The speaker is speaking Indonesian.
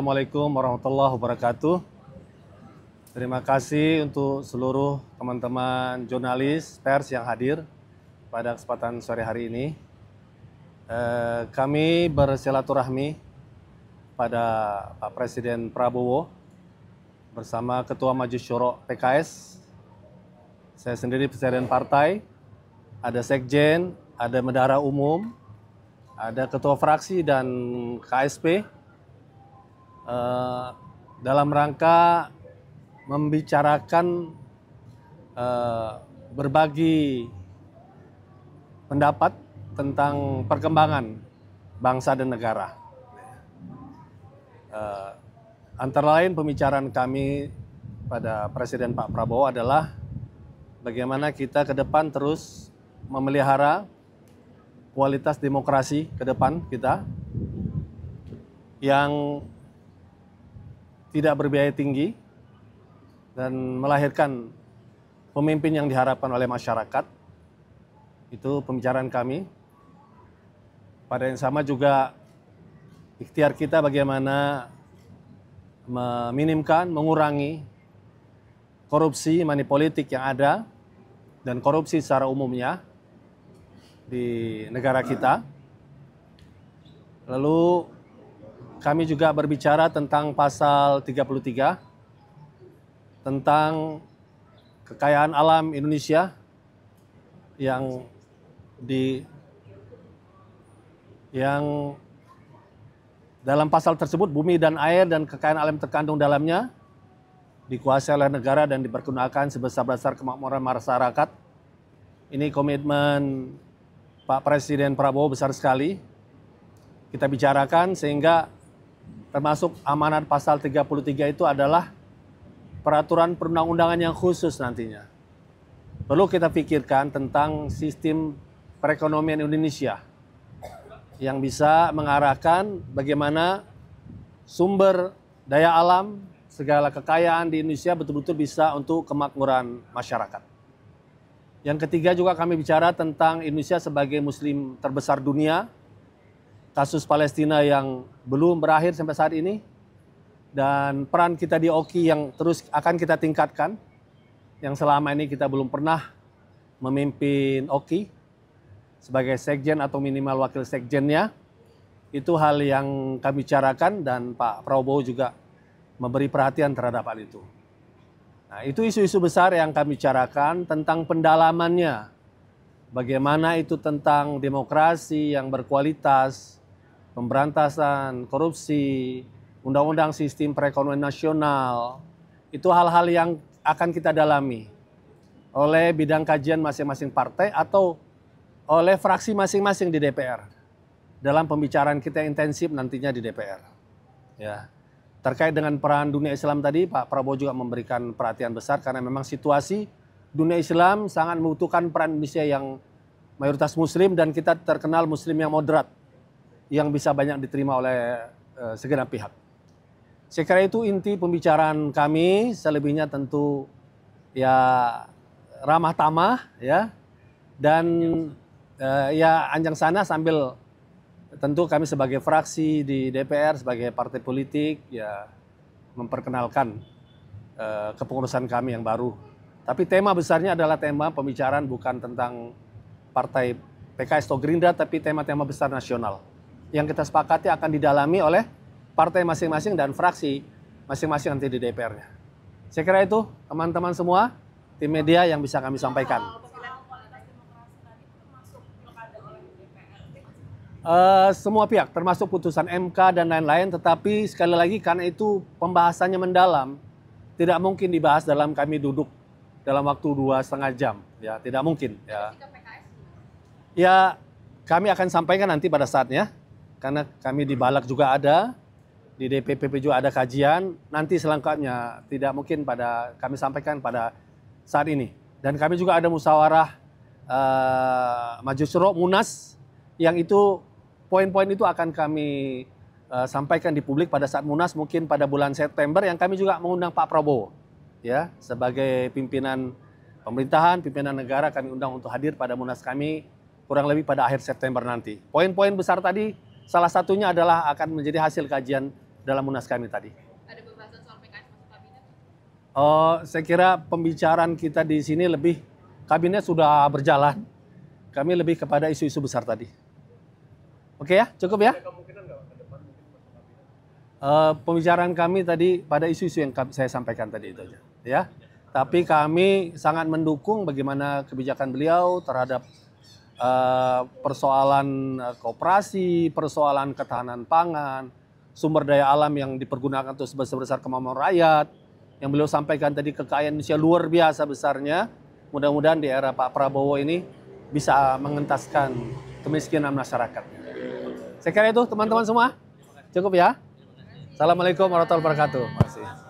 Assalamualaikum warahmatullahi wabarakatuh. Terima kasih untuk seluruh teman-teman jurnalis pers yang hadir pada kesempatan sore hari ini. Kami bersilaturahmi pada Pak Presiden Prabowo bersama Ketua Majelis Syuro PKS. Saya sendiri Presiden Partai, ada Sekjen, ada Bendahara Umum, ada Ketua Fraksi dan KSP. Dalam rangka membicarakan berbagi pendapat tentang perkembangan bangsa dan negara. Antara lain pembicaraan kami pada Presiden Pak Prabowo adalah bagaimana kita ke depan terus memelihara kualitas demokrasi ke depan kita yang tidak berbiaya tinggi dan melahirkan pemimpin yang diharapkan oleh masyarakat. Itu pembicaraan kami. Pada yang sama juga ikhtiar kita bagaimana meminimkan, mengurangi korupsi, money politik yang ada dan korupsi secara umumnya di negara kita. Lalu kami juga berbicara tentang pasal 33 tentang kekayaan alam Indonesia yang dalam pasal tersebut bumi dan air dan kekayaan alam terkandung dalamnya dikuasai oleh negara dan dipergunakan sebesar-besar kemakmuran masyarakat. Ini komitmen Pak Presiden Prabowo besar sekali. Kita bicarakan sehingga termasuk amanat pasal 33 itu adalah peraturan perundang-undangan yang khusus nantinya. Perlu kita pikirkan tentang sistem perekonomian Indonesia yang bisa mengarahkan bagaimana sumber daya alam, segala kekayaan di Indonesia betul-betul bisa untuk kemakmuran masyarakat. Yang ketiga juga kami bicara tentang Indonesia sebagai muslim terbesar dunia, kasus Palestina yang belum berakhir sampai saat ini, dan peran kita di OKI yang terus akan kita tingkatkan, yang selama ini kita belum pernah memimpin OKI sebagai sekjen atau minimal wakil sekjennya. Itu hal yang kami bicarakan dan Pak Prabowo juga memberi perhatian terhadap hal itu. Nah, itu isu-isu besar yang kami bicarakan tentang pendalamannya. Bagaimana itu tentang demokrasi yang berkualitas, pemberantasan korupsi, undang-undang sistem perekonomian nasional, itu hal-hal yang akan kita dalami oleh bidang kajian masing-masing partai atau oleh fraksi masing-masing di DPR dalam pembicaraan kita yang intensif nantinya di DPR. Ya. Terkait dengan peran dunia Islam tadi, Pak Prabowo juga memberikan perhatian besar karena memang situasi dunia Islam sangat membutuhkan peran Indonesia yang mayoritas muslim dan kita terkenal muslim yang moderat, yang bisa banyak diterima oleh segenap pihak. Saya kira itu inti pembicaraan kami, selebihnya tentu ya ramah tamah ya, dan ya anjang sana sambil tentu kami sebagai fraksi di DPR, sebagai partai politik ya memperkenalkan kepengurusan kami yang baru. Tapi tema besarnya adalah tema pembicaraan bukan tentang partai PKS atau Gerindra, tapi tema-tema besar nasional yang kita sepakati akan didalami oleh partai masing-masing dan fraksi masing-masing nanti di DPR-nya. Saya kira itu teman-teman semua, tim media yang bisa kami sampaikan. Semua pihak, termasuk putusan MK dan lain-lain, tetapi sekali lagi karena itu pembahasannya mendalam, tidak mungkin dibahas dalam kami duduk dalam waktu 2,5 jam, ya tidak mungkin. Ya kami akan sampaikan nanti pada saatnya. Karena kami di Balak juga ada, di DPP juga ada kajian, nanti selengkapnya tidak mungkin kami sampaikan pada saat ini. Dan kami juga ada musyawarah Majelis Syuro Munas, yang itu poin-poin itu akan kami sampaikan di publik pada saat Munas mungkin pada bulan September, yang kami juga mengundang Pak Prabowo ya sebagai pimpinan pemerintahan, pimpinan negara, kami undang untuk hadir pada Munas kami kurang lebih pada akhir September nanti. Poin-poin besar tadi salah satunya adalah akan menjadi hasil kajian dalam munas kami tadi. Ada pembahasan soal PKS masuk kabinet? Saya kira pembicaraan kita di sini lebih, kabinet sudah berjalan, kami lebih kepada isu-isu besar tadi. Oke ya, cukup ya? Pembicaraan kami tadi pada isu-isu yang saya sampaikan tadi itu aja, ya. Tapi kami sangat mendukung bagaimana kebijakan beliau terhadap persoalan koperasi, persoalan ketahanan pangan, sumber daya alam yang dipergunakan untuk sebesar-besar kemampuan rakyat. Yang beliau sampaikan tadi, kekayaan Indonesia luar biasa besarnya. Mudah-mudahan di era Pak Prabowo ini bisa mengentaskan kemiskinan masyarakat. Saya kira itu teman-teman semua. Cukup ya. Assalamualaikum warahmatullahi wabarakatuh.